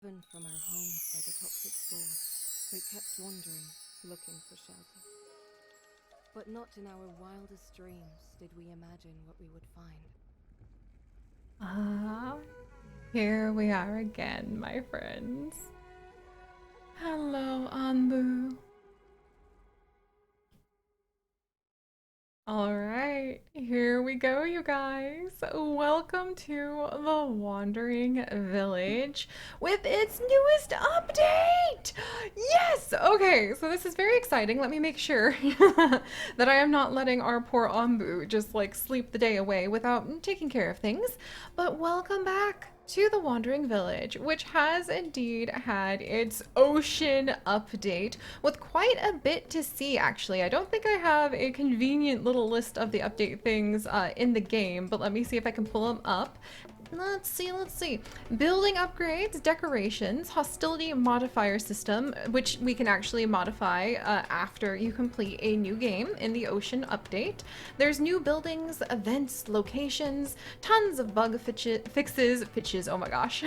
Driven from our homes by the toxic spores, we kept wandering, looking for shelter. But not in our wildest dreams did we imagine what we would find. Ah, here we are again, my friends. Hello, Anbu. All right, here we go, you guys. Welcome to the Wandering Village with its newest update. Yes. Okay, so this is very exciting. Let me make sure that I am not letting our poor Anbu just like sleep the day away without taking care of things. But welcome back to the Wandering Village, which has indeed had its ocean update with quite a bit to see, actually. I don't think I have a convenient little list of the update things in the game, but let me see if I can pull them up. Let's see. Building upgrades, decorations, hostility modifier system, which we can actually modify after you complete a new game in the ocean update. There's new buildings, events, locations, tons of bug fixes, oh my gosh.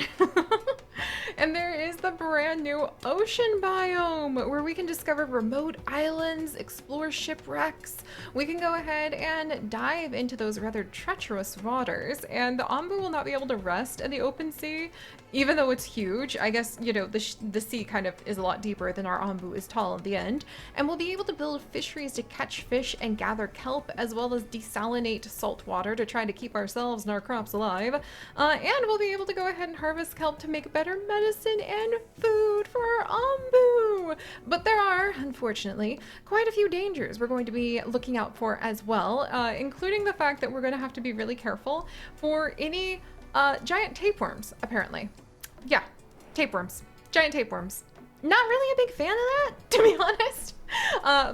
And there is the brand new ocean biome where we can discover remote islands, explore shipwrecks. We can go ahead and dive into those rather treacherous waters, and the Anbu will not be able to rest in the open sea, even though it's huge. I guess, you know, the sea kind of is a lot deeper than our Anbu is tall at the end. And we'll be able to build fisheries to catch fish and gather kelp, as well as desalinate salt water to try to keep ourselves and our crops alive. And we'll be able to go ahead and harvest kelp to make better medicine and food for our Anbu. But there are, unfortunately, quite a few dangers we're going to be looking out for as well, including the fact that we're going to have to be really careful for any giant tapeworms, apparently. Yeah, tapeworms. Giant tapeworms. Not really a big fan of that, to be honest.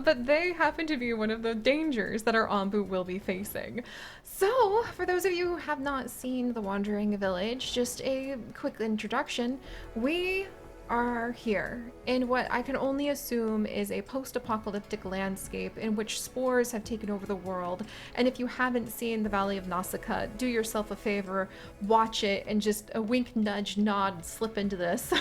But they happen to be one of the dangers that our Anbu will be facing. So, for those of you who have not seen The Wandering Village, just a quick introduction. We are here in what I can only assume is a post-apocalyptic landscape in which spores have taken over the world. And if you haven't seen the Valley of Nausicaa, do yourself a favor, watch it, and just a wink, nudge, nod, slip into this.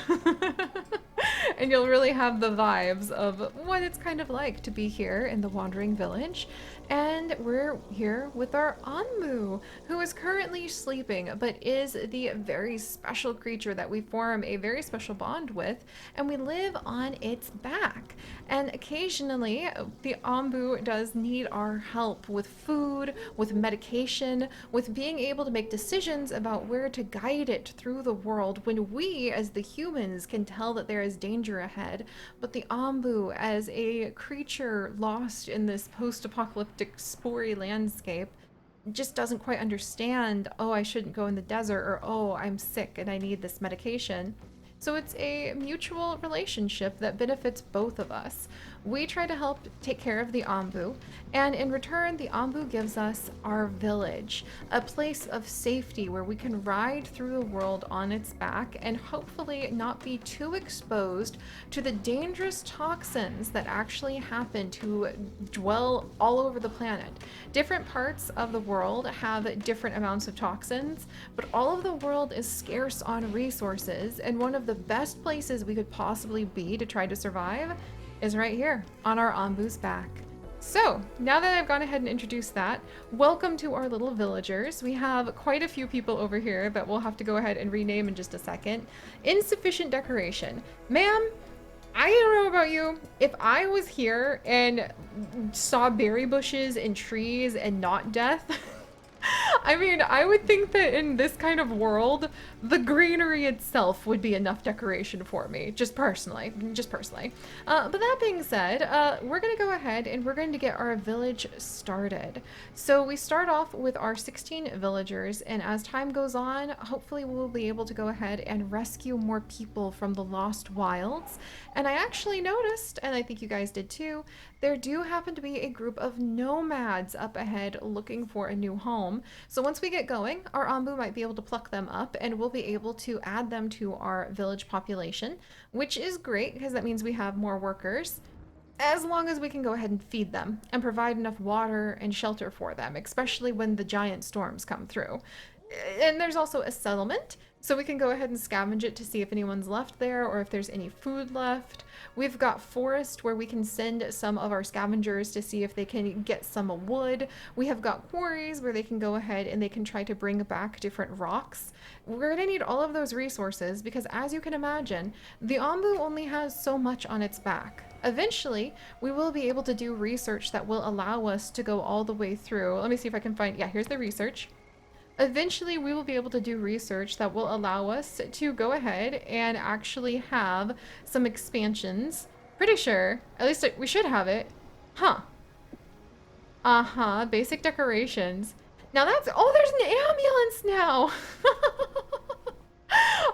And you'll really have the vibes of what it's kind of like to be here in the Wandering Village. And we're here with our Anbu, who is currently sleeping, but is the very special creature that we form a very special bond with, and we live on its back. And occasionally, the Anbu does need our help with food, with medication, with being able to make decisions about where to guide it through the world when we, as the humans, can tell that there is danger ahead. But the Anbu, as a creature lost in this post-apocalyptic spory landscape, just doesn't quite understand, oh, I shouldn't go in the desert, or oh, I'm sick and I need this medication. So it's a mutual relationship that benefits both of us. We try to help take care of the Anbu, and in return, the Anbu gives us our village, a place of safety where we can ride through the world on its back and hopefully not be too exposed to the dangerous toxins that actually happen to dwell all over the planet. Different parts of the world have different amounts of toxins, but all of the world is scarce on resources, and one of the best places we could possibly be to try to survive is right here on our Anbu's back. So, now that I've gone ahead and introduced that, welcome to our little villagers. We have quite a few people over here that we'll have to go ahead and rename in just a second. Insufficient decoration. Ma'am, I don't know about you. If I was here and saw berry bushes and trees and not death, I mean, I would think that in this kind of world, the greenery itself would be enough decoration for me, just personally. But that being said, we're going to go ahead and we're going to get our village started. So we start off with our 16 villagers, and as time goes on, hopefully we'll be able to go ahead and rescue more people from the Lost Wilds. And I actually noticed, and I think you guys did too, there do happen to be a group of nomads up ahead looking for a new home. So once we get going, our Anbu might be able to pluck them up, and we'll be able to add them to our village population, which is great because that means we have more workers, as long as we can go ahead and feed them and provide enough water and shelter for them, especially when the giant storms come through. And there's also a settlement So we can go ahead and scavenge it to see if anyone's left there or if there's any food left. We've got forest where we can send some of our scavengers to see if they can get some wood. We have got quarries where they can go ahead and they can try to bring back different rocks. We're gonna need all of those resources because, as you can imagine, the Ombu only has so much on its back. Eventually, we will be able to do research that will allow us to go all the way through. Let me see if I can find, yeah, here's the research. Eventually, we will be able to do research that will allow us to go ahead and actually have some expansions. Pretty sure, at least we should have it. Huh. Uh-huh, basic decorations. Now that's, oh, there's an ambulance now.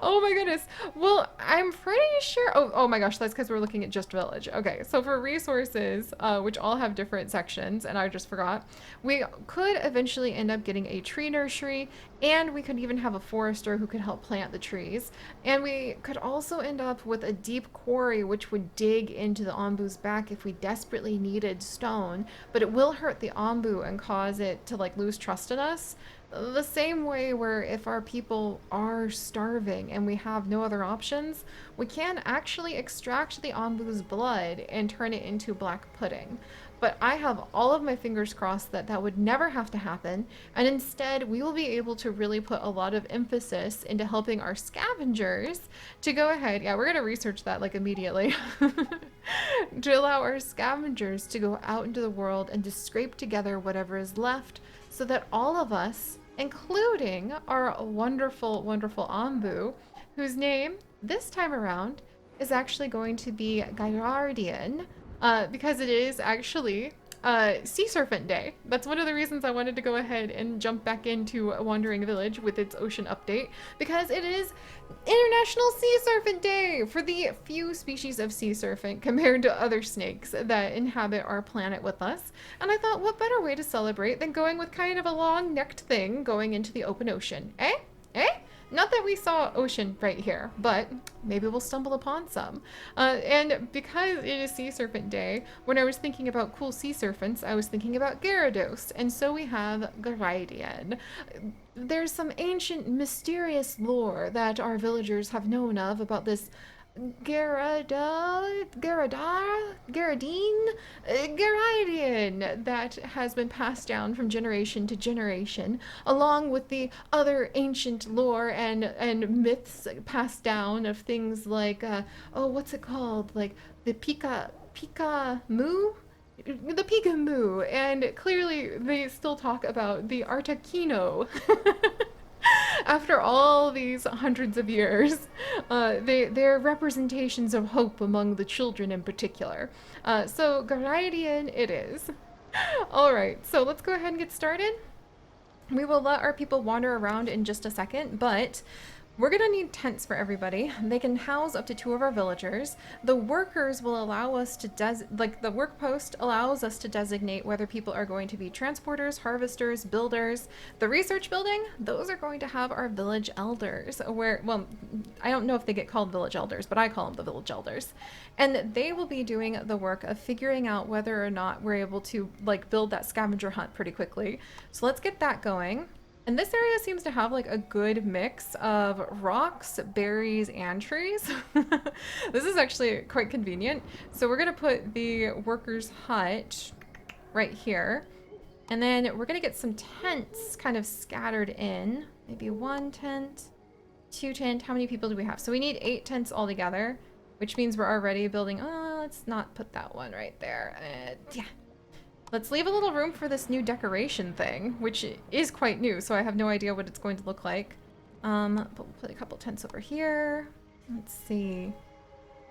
Oh my goodness. Well, I'm pretty sure. Oh my gosh, that's because we're looking at just village. Okay, so for resources, which all have different sections, and I just forgot, we could eventually end up getting a tree nursery, and we could even have a forester who could help plant the trees. And we could also end up with a deep quarry, which would dig into the Ombu's back if we desperately needed stone, but it will hurt the Ombu and cause it to like lose trust in us. The same way where if our people are starving and we have no other options, we can actually extract the Ombu's blood and turn it into black pudding. But I have all of my fingers crossed that that would never have to happen, and instead we will be able to really put a lot of emphasis into helping our scavengers to go ahead, yeah, we're gonna research that like immediately, to allow our scavengers to go out into the world and to scrape together whatever is left so that all of us, including our wonderful, wonderful Ombu, whose name this time around is actually going to be Gyardian, because it is actually Sea Serpent Day. That's one of the reasons I wanted to go ahead and jump back into Wandering Village with its ocean update, because it is International Sea Serpent Day for the few species of sea serpent compared to other snakes that inhabit our planet with us. And I thought, what better way to celebrate than going with kind of a long-necked thing going into the open ocean? Eh? Eh? Not that we saw ocean right here, but maybe we'll stumble upon some. And because it is Sea Serpent Day, when I was thinking about cool sea serpents, I was thinking about Gyarados, and so we have Gyarados. There's some ancient, mysterious lore that our villagers have known of about this Garadian that has been passed down from generation to generation, along with the other ancient lore and myths passed down of things like, oh, what's it called? Like the Moo? The Pika Moo, and clearly they still talk about the Articuno. After all these hundreds of years, they're representations of hope among the children in particular. So Garadian it is. Alright, so let's go ahead and get started. We will let our people wander around in just a second, but we're gonna need tents for everybody. They can house up to 2 of our villagers. The workers will allow us to the work post allows us to designate whether people are going to be transporters, harvesters, builders. The research building, those are going to have our village elders, where, well, I don't know if they get called village elders, but I call them the village elders. And they will be doing the work of figuring out whether or not we're able to like build that scavenger hunt pretty quickly. So let's get that going. And this area seems to have like a good mix of rocks, berries, and trees. This is actually quite convenient. So we're gonna put the workers' hut right here. And then we're gonna get some tents kind of scattered in. Maybe 1 tent, 2 tent. How many people do we have? So we need 8 tents altogether, which means we're already building. Oh, let's not put that one right there. Yeah. Let's leave a little room for this new decoration thing, which is quite new, so I have no idea what it's going to look like. But we'll put a couple tents over here. Let's see.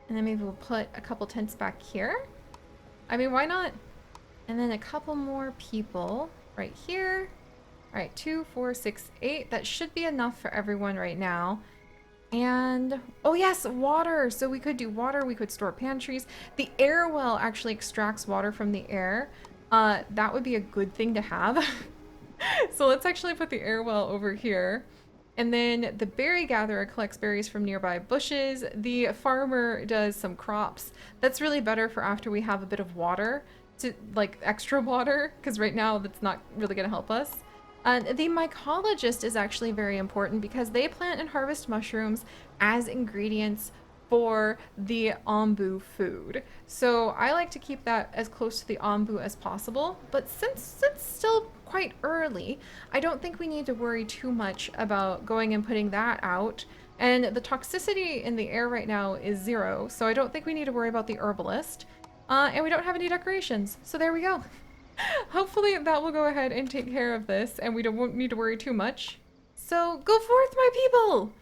And then maybe we'll put a couple tents back here. I mean, why not? And then a couple more people right here. All right, 2, 4, 6, 8. That should be enough for everyone right now. And, oh yes, water. So we could do water, we could store pantries. The air well actually extracts water from the air. That would be a good thing to have. So let's actually put the air well over here. And then the berry gatherer collects berries from nearby bushes. The farmer does some crops. That's really better for after we have a bit of water, to like extra water, because right now that's not really gonna help us. The mycologist is actually very important because they plant and harvest mushrooms as ingredients for the ombu food. So I like to keep that as close to the ombu as possible. But since it's still quite early, I don't think we need to worry too much about going and putting that out. And the toxicity in the air right now is 0, so I don't think we need to worry about the herbalist. And we don't have any decorations, so there we go. Hopefully that will go ahead and take care of this, and won't need to worry too much. So go forth, my people!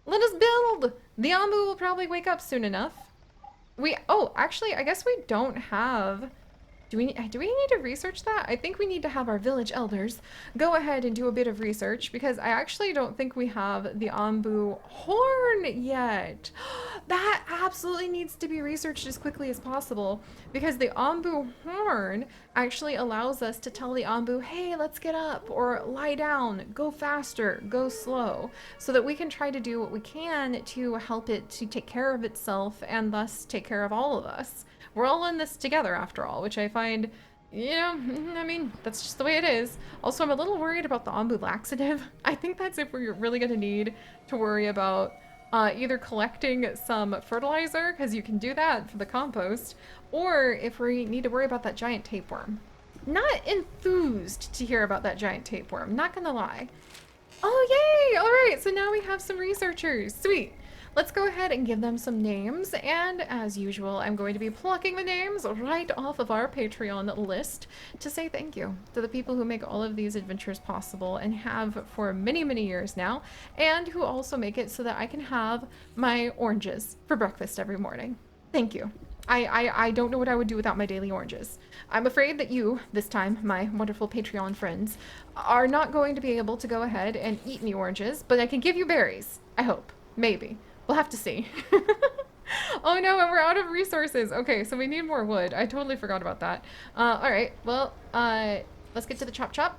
Let us build! The Ambu will probably wake up soon enough. Oh, actually, I guess we don't have... Do we need to research that? I think we need to have our village elders go ahead and do a bit of research because I actually don't think we have the Ambu horn yet. That absolutely needs to be researched as quickly as possible because the Ambu horn actually allows us to tell the Ambu, hey, let's get up or lie down, go faster, go slow, so that we can try to do what we can to help it to take care of itself and thus take care of all of us. We're all in this together after all, which I find, you know, I mean, that's just the way it is. Also, I'm a little worried about the Ambu laxative. I think that's if we're really going to need to worry about either collecting some fertilizer, because you can do that for the compost, or if we need to worry about that giant tapeworm. Not enthused to hear about that giant tapeworm, not gonna lie. Oh, yay! All right, so now we have some researchers. Sweet. Let's go ahead and give them some names, and as usual, I'm going to be plucking the names right off of our Patreon list to say thank you to the people who make all of these adventures possible and have for many, many years now, and who also make it so that I can have my oranges for breakfast every morning. Thank you. I don't know what I would do without my daily oranges. I'm afraid that you, this time, my wonderful Patreon friends, are not going to be able to go ahead and eat any oranges, but I can give you berries. I hope. Maybe. We'll have to see. Oh no, and we're out of resources. Okay, so we need more wood. I totally forgot about that. Alright, well, let's get to the chop chop.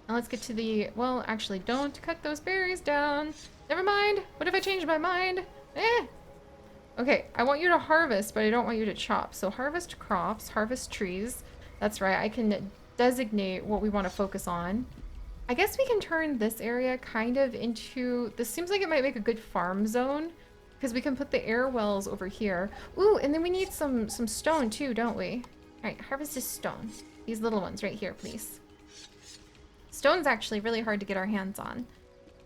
And let's get to the, well, actually, don't cut those berries down. Never mind. What if I change my mind? Okay, I want you to harvest, but I don't want you to chop. So harvest crops, harvest trees. That's right, I can designate what we want to focus on. I guess we can turn this area kind of into, this seems like it might make a good farm zone. Because we can put the air wells over here. Ooh, and then we need some stone too, don't we? Alright, harvest this stone. These little ones right here, please. Stone's actually really hard to get our hands on.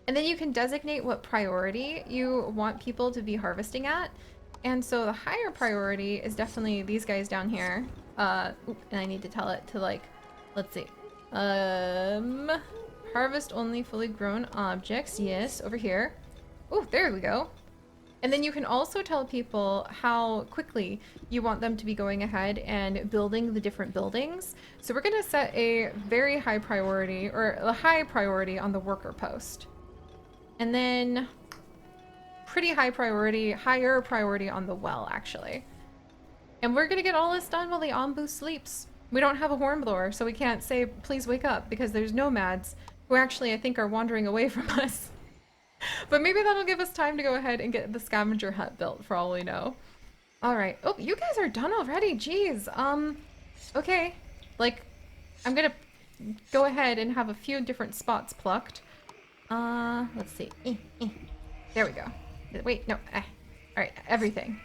And then you can designate what priority you want people to be harvesting at. And so the higher priority is definitely these guys down here. And I need to tell it to like, let's see. Harvest only fully grown objects. Yes, over here. Oh, there we go. And then you can also tell people how quickly you want them to be going ahead and building the different buildings. So we're going to set a very high priority, or a high priority on the worker post. And then pretty high priority, higher priority on the well, actually. And we're going to get all this done while the Ambu sleeps. We don't have a hornblower, so we can't say, please wake up, because there's nomads who actually, I think, are wandering away from us. But maybe that'll give us time to go ahead and get the scavenger hut built for all we know. All right. Oh, you guys are done already. Jeez. Okay. Like, I'm gonna go ahead and have a few different spots plucked. Let's see. There we go. Wait, no. All right, everything.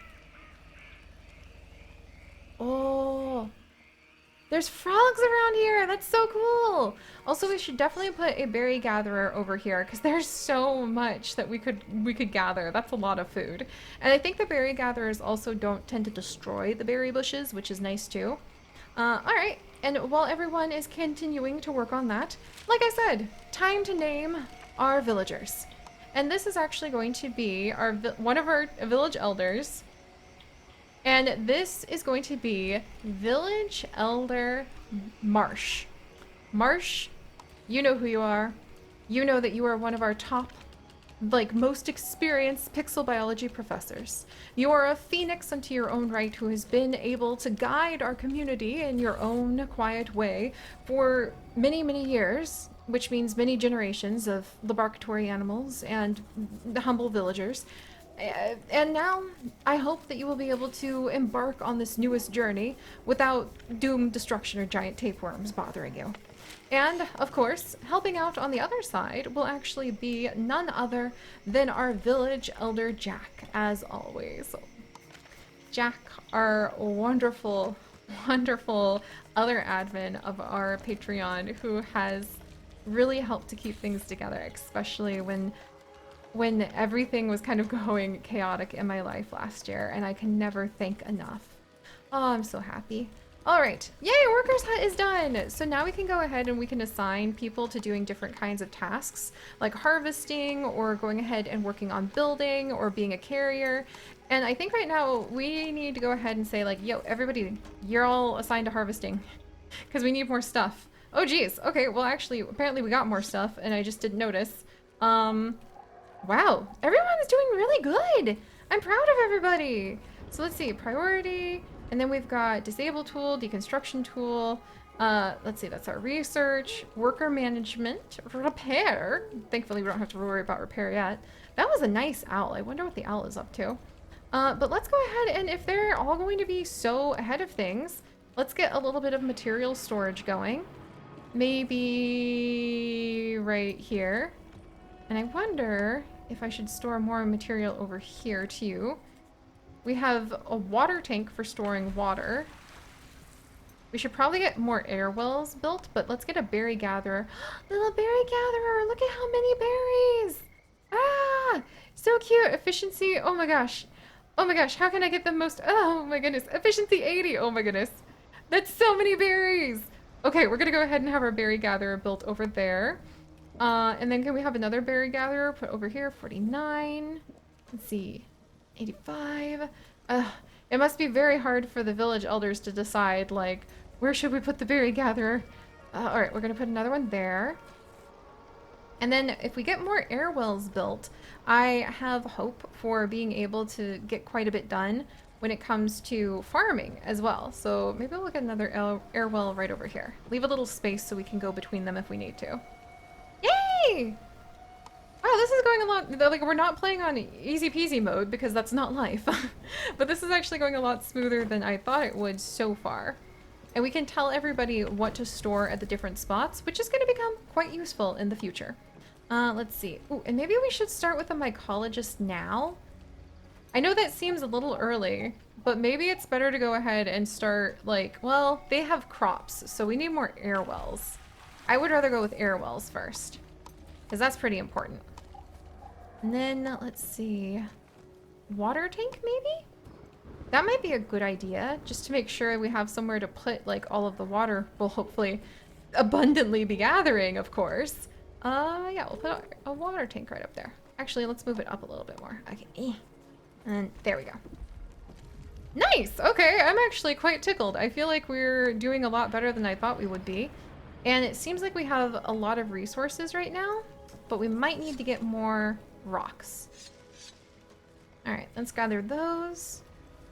Oh. There's frogs around here. That's so cool. Also, we should definitely put a berry gatherer over here because there's so much that we could gather. That's a lot of food. And I think the berry gatherers also don't tend to destroy the berry bushes, which is nice too. All right. And while everyone is continuing to work on that, like I said, time to name our villagers. And this is actually going to be one of our village elders. And this is going to be Village Elder Marsh. Marsh, you know who you are. You know that you are one of our top, like, most experienced pixel biology professors. You are a phoenix unto your own right who has been able to guide our community in your own quiet way for many, many years, which means many generations of laboratory animals and the humble villagers. And now, I hope that you will be able to embark on this newest journey without doom, destruction, or giant tapeworms bothering you. And of course, helping out on the other side will actually be none other than our village elder Jack, as always. Jack, our wonderful, wonderful other admin of our Patreon, who has really helped to keep things together, especially when everything was kind of going chaotic in my life last year, and I can never thank enough. Oh, I'm so happy. All right, yay, workers hut is done. So now we can go ahead and we can assign people to doing different kinds of tasks, like harvesting or going ahead and working on building or being a carrier. And I think right now we need to go ahead and say like, yo, everybody, you're all assigned to harvesting because we need more stuff. Oh geez, okay, well actually, apparently we got more stuff and I just didn't notice. Wow, everyone is doing really good. I'm proud of everybody. So let's see, priority, and then we've got disable tool, deconstruction tool. Let's see, that's our research, worker management, repair. Thankfully, we don't have to worry about repair yet. That was a nice owl. I wonder what the owl is up to. But let's go ahead and if they're all going to be so ahead of things, let's get a little bit of material storage going. Maybe right here. And I wonder if I should store more material over here too. We have a water tank for storing water. We should probably get more air wells built, but let's get a berry gatherer. Little berry gatherer, look at how many berries. Ah, so cute. Efficiency, oh my gosh. Oh my gosh, how can I get the most? Oh my goodness, efficiency 80, oh my goodness. That's so many berries. Okay, we're gonna go ahead and have our berry gatherer built over there. And then can we have another berry gatherer put over here? 49. Let's see. 85. It must be very hard for the village elders to decide, like, where should we put the berry gatherer? Alright, we're gonna put another one there. And then if we get more air wells built, I have hope for being able to get quite a bit done when it comes to farming as well. So maybe we'll get another air well right over here. Leave a little space so we can go between them if we need to. Yay! Wow, this is going a lot, like we're not playing on easy peasy mode because that's not life. But this is actually going a lot smoother than I thought it would so far. And we can tell everybody what to store at the different spots, which is going to become quite useful in the future. Let's see. Ooh, and maybe we should start with a mycologist now. I know that seems a little early, but maybe it's better to go ahead and start like, well, they have crops, so we need more air wells. I would rather go with air wells first, because that's pretty important. And then, let's see, water tank maybe? That might be a good idea, just to make sure we have somewhere to put like all of the water we'll hopefully abundantly be gathering, of course. Yeah, we'll put a water tank right up there. Actually, let's move it up a little bit more. Okay, and there we go. Nice, okay, I'm actually quite tickled. I feel like we're doing a lot better than I thought we would be. And it seems like we have a lot of resources right now, but we might need to get more rocks. All right, let's gather those.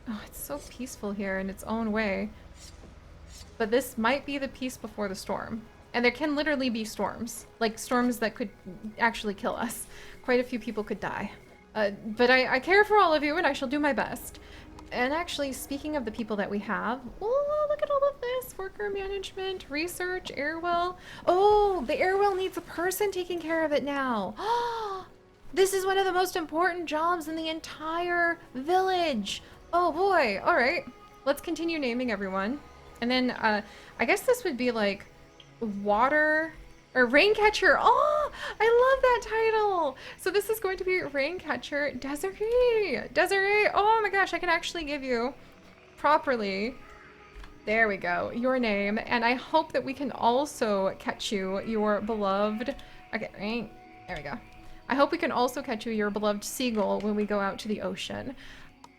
Oh, it's so peaceful here in its own way. But this might be the peace before the storm. And there can literally be storms, like storms that could actually kill us. Quite a few people could die. But I care for all of you and I shall do my best. And actually, speaking of the people that we have, oh, look at all of this. Worker management, research, airwell. Oh, the airwell needs a person taking care of it now. This is one of the most important jobs in the entire village. Oh boy, all right. Let's continue naming everyone. And then I guess this would be like water or Raincatcher. Oh, I love that title. So this is going to be Raincatcher Desiree. Desiree, oh my gosh, I can actually give you properly, there we go, your name. And I hope that we can also catch you your beloved, okay, there we go. I hope we can also catch you your beloved seagull when we go out to the ocean.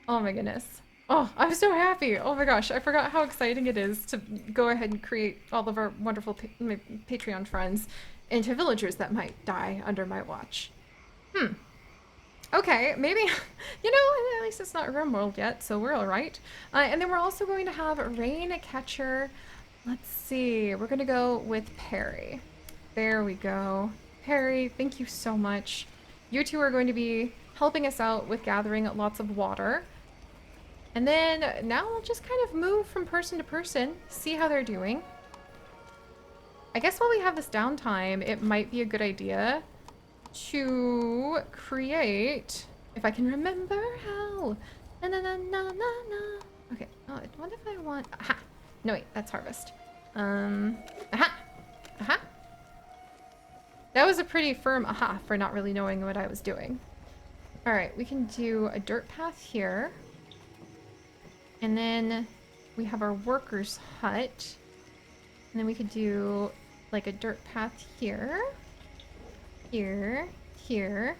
Oh my goodness. Oh, I'm so happy. Oh my gosh, I forgot how exciting it is to go ahead and create all of our wonderful Patreon friends into villagers that might die under my watch. Okay, maybe, you know, at least it's not RimWorld yet, so we're all right. And then we're also going to have Raincatcher. Let's see, we're going to go with Perry. There we go. Perry, thank you so much. You two are going to be helping us out with gathering lots of water. And then now we'll just kind of move from person to person, see how they're doing. I guess while we have this downtime, it might be a good idea to create, if I can remember how. Na na na na na na. Okay. Oh, I wonder if I want. Aha. No wait, that's harvest. Aha. Aha. That was a pretty firm aha for not really knowing what I was doing. All right, we can do a dirt path here, and then we have our workers' hut, and then we could do like a dirt path here. Here.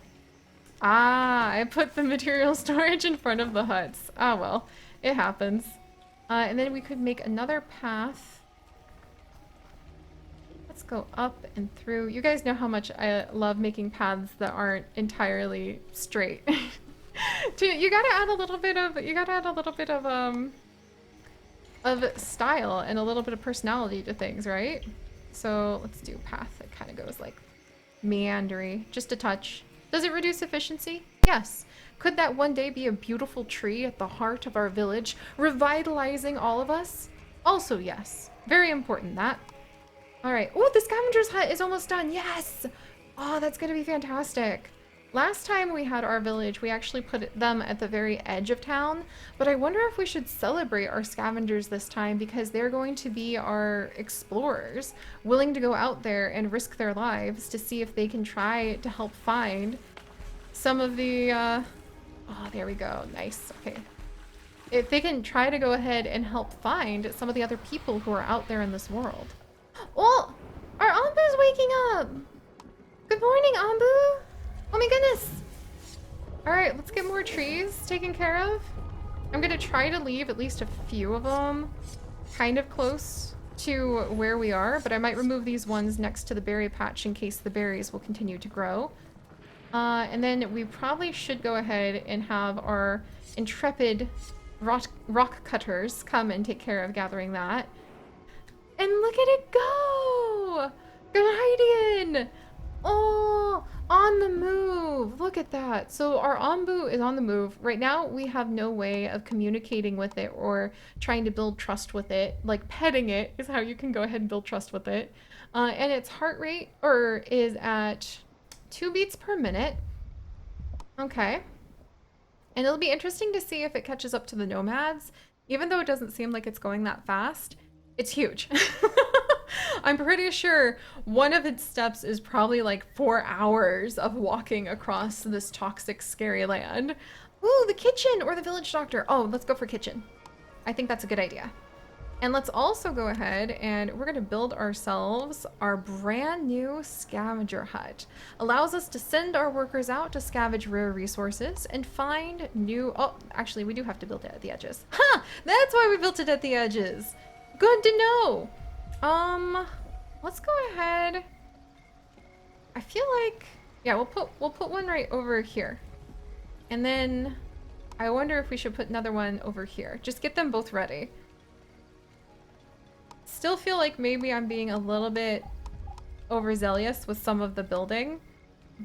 Ah, I put the material storage in front of the huts. Ah, well, it happens. And then we could make another path. Let's go up and through. You guys know how much I love making paths that aren't entirely straight. You gotta add a little bit of style and a little bit of personality to things, right? So let's do a path that kind of goes like meandery, just a touch. Does it reduce efficiency? Yes. Could that one day be a beautiful tree at the heart of our village, revitalizing all of us? Also yes. Very important, that. All right. Oh, the scavenger's hut is almost done. Yes! Oh, that's gonna be fantastic. Last time we had our village, we actually put them at the very edge of town, but I wonder if we should celebrate our scavengers this time because they're going to be our explorers, willing to go out there and risk their lives to see if they can try to help find some of the, oh, there we go. Nice. Okay. If they can try to go ahead and help find some of the other people who are out there in this world. Oh, our Ambu's waking up. Good morning, Ambu. Oh my goodness! Alright, let's get more trees taken care of. I'm gonna try to leave at least a few of them kind of close to where we are, but I might remove these ones next to the berry patch in case the berries will continue to grow. And then we probably should go ahead and have our intrepid rock cutters come and take care of gathering that. And look at it go! Guardian! Oh, on the move. Look at that. So our Ambu is on the move. Right now, we have no way of communicating with it or trying to build trust with it. Like petting it is how you can go ahead and build trust with it. And its heart rate is at 2 beats per minute. Okay. And it'll be interesting to see if it catches up to the nomads. Even though it doesn't seem like it's going that fast, it's huge. I'm pretty sure one of its steps is probably like 4 hours of walking across this toxic, scary land. Ooh, the kitchen or the village doctor. Oh, let's go for kitchen. I think that's a good idea. And let's also go ahead and we're going to build ourselves our brand new scavenger hut. Allows us to send our workers out to scavenge rare resources and find new... Oh, actually, we do have to build it at the edges. Huh! That's why we built it at the edges. Good to know. Let's go ahead. I feel like, yeah, we'll put one right over here. And then I wonder if we should put another one over here. Just get them both ready. Still feel like maybe I'm being a little bit overzealous with some of the building,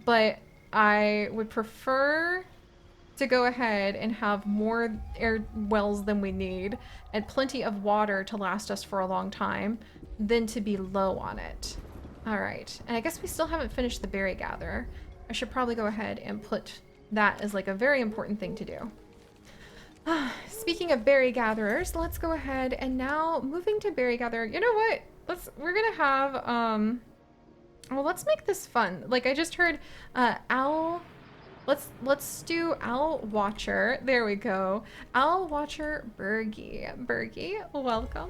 but I would prefer to go ahead and have more air wells than we need and plenty of water to last us for a long time than to be low on it. All right, and I guess we still haven't finished the berry gatherer. I should probably go ahead and put that as like a very important thing to do. Speaking of berry gatherers, let's go ahead and now moving to berry gatherer. You know what? We're gonna have well, let's make this fun. Like I just heard owl. Let's do Owl Watcher. There we go. Owl Watcher Bergie. Bergie, welcome.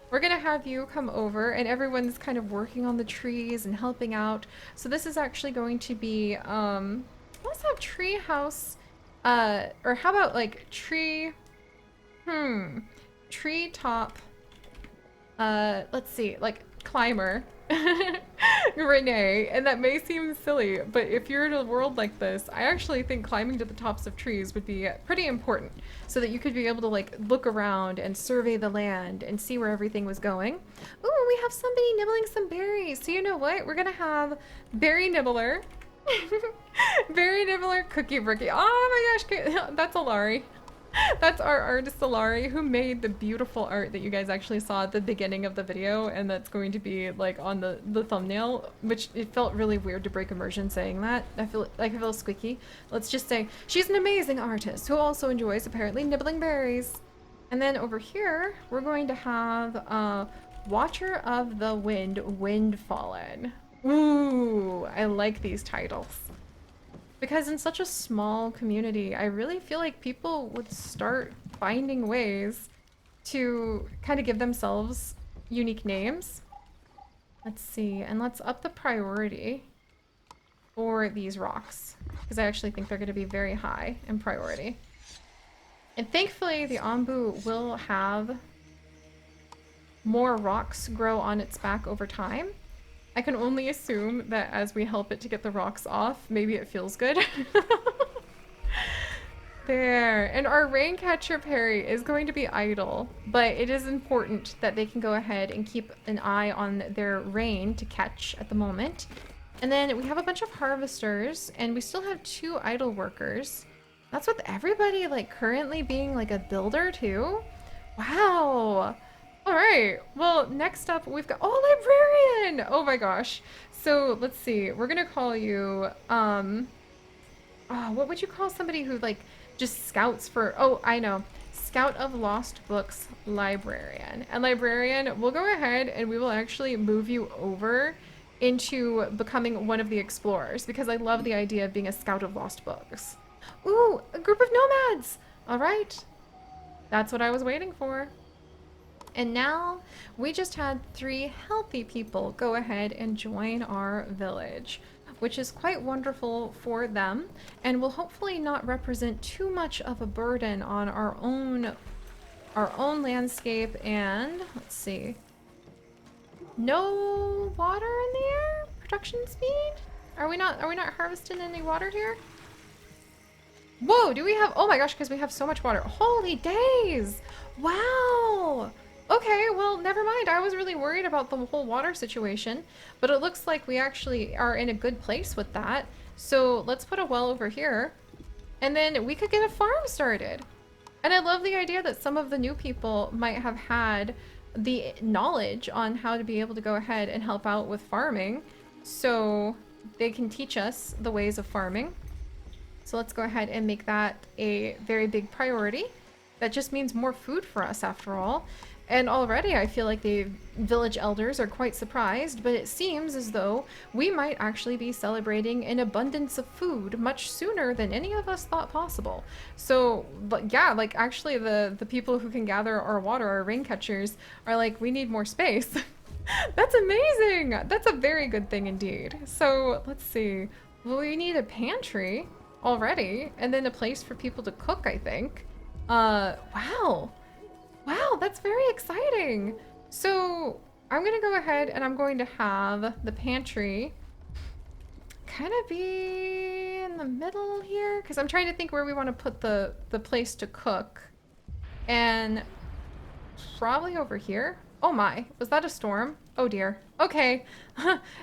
We're gonna have you come over and everyone's kind of working on the trees and helping out. So this is actually going to be let's have tree house or how about like tree top let's see, like climber Renee, and that may seem silly, but if you're in a world like this, I actually think climbing to the tops of trees would be pretty important so that you could be able to like look around and survey the land and see where everything was going. Ooh, we have somebody nibbling some berries. So you know what? We're gonna have Berry Nibbler. Berry Nibbler Cookie Brookie. Oh my gosh, that's a Lari. That's our artist Solari, who made the beautiful art that you guys actually saw at the beginning of the video, and that's going to be like on the thumbnail, which it felt really weird to break immersion saying that. I feel squeaky. Let's just say she's an amazing artist who also enjoys apparently nibbling berries. And then over here, we're going to have Watcher of the Wind, Windfallen. Ooh, I like these titles. Because in such a small community, I really feel like people would start finding ways to kind of give themselves unique names. Let's see, and let's up the priority for these rocks, because I actually think they're going to be very high in priority. And thankfully, the Ombu will have more rocks grow on its back over time. I can only assume that as we help it to get the rocks off, maybe it feels good. There. And our Raincatcher Parry is going to be idle, but it is important that they can go ahead and keep an eye on their rain to catch at the moment. And then we have a bunch of harvesters, and we still have 2 idle workers. That's with everybody like currently being like a builder too. Wow. All right. Well, next up we've got librarian. Oh my gosh. So let's see. We're gonna call you what would you call somebody who like just scouts for? Oh, I know. Scout of Lost Books librarian. And librarian, we'll go ahead and we will actually move you over into becoming one of the explorers because I love the idea of being a scout of lost books. Ooh, a group of nomads! All right. That's what I was waiting for. And now we just had 3 healthy people go ahead and join our village, which is quite wonderful for them and will hopefully not represent too much of a burden on our own landscape. And let's see. No water in the air? Production speed? Are we not harvesting any water here? Whoa, do we have, oh my gosh, because we have so much water. Holy days! Wow! Okay, well, never mind. I was really worried about the whole water situation, but it looks like we actually are in a good place with that. So let's put a well over here, and then we could get a farm started. And I love the idea that some of the new people might have had the knowledge on how to be able to go ahead and help out with farming, so they can teach us the ways of farming. So let's go ahead and make that a very big priority. That just means more food for us after all. And already I feel like the village elders are quite surprised, but it seems as though we might actually be celebrating an abundance of food much sooner than any of us thought possible. So, but yeah, like actually the people who can gather our water, our rain catchers, are like, we need more space. That's amazing! That's a very good thing indeed. So let's see. Well, we need a pantry already, and then a place for people to cook, I think. Wow. Wow, that's very exciting. So I'm gonna go ahead and I'm going to have the pantry kind of be in the middle here, because I'm trying to think where we want to put the place to cook. And probably over here. Oh my, was that a storm? Oh dear. Okay.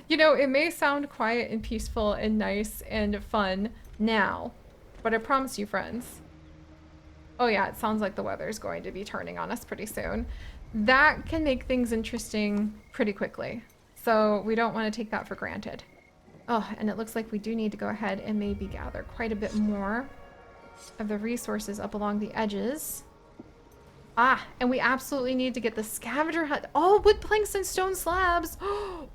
You know, it may sound quiet and peaceful and nice and fun now, but I promise you, friends. Oh yeah, it sounds like the weather is going to be turning on us pretty soon. That can make things interesting pretty quickly. So we don't want to take that for granted. Oh, and it looks like we do need to go ahead and maybe gather quite a bit more of the resources up along the edges. Ah, and we absolutely need to get the scavenger hut. Oh, wood planks and stone slabs.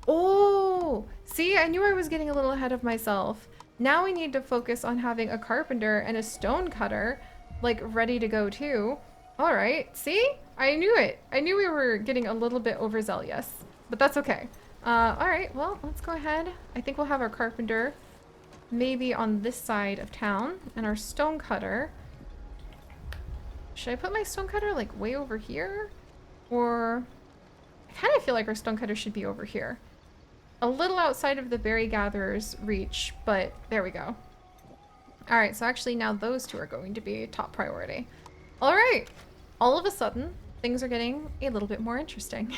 Oh, see, I knew I was getting a little ahead of myself. Now we need to focus on having a carpenter and a stone cutter like ready to go too. All right, see? I knew it. I knew we were getting a little bit overzealous, but that's okay. All right, well, let's go ahead. I think we'll have our carpenter maybe on this side of town and our stone cutter. Should I put my stone cutter like way over here? Or I kind of feel like our stone cutter should be over here. A little outside of the berry gatherer's reach, but there we go. All right, so actually now those 2 are going to be top priority. All right, all of a sudden, things are getting a little bit more interesting.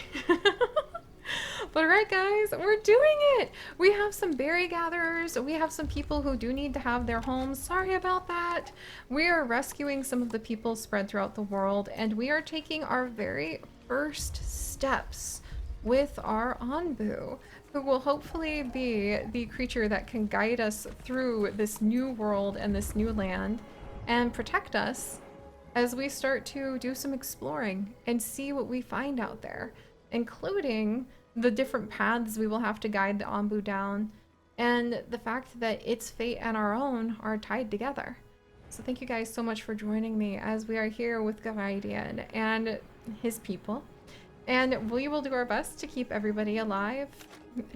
But right, guys, we're doing it. We have some berry gatherers. We have some people who do need to have their homes. Sorry about that. We are rescuing some of the people spread throughout the world, and we are taking our very first steps with our Anbu, who will hopefully be the creature that can guide us through this new world and this new land and protect us as we start to do some exploring and see what we find out there, including the different paths we will have to guide the Anbu down, and the fact that its fate and our own are tied together. So thank you guys so much for joining me as we are here with Gavaidian and his people. And we will do our best to keep everybody alive,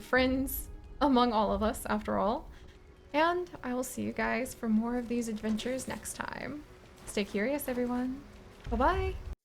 friends among all of us after all. And I will see you guys for more of these adventures next time. Stay curious, everyone. Bye-bye.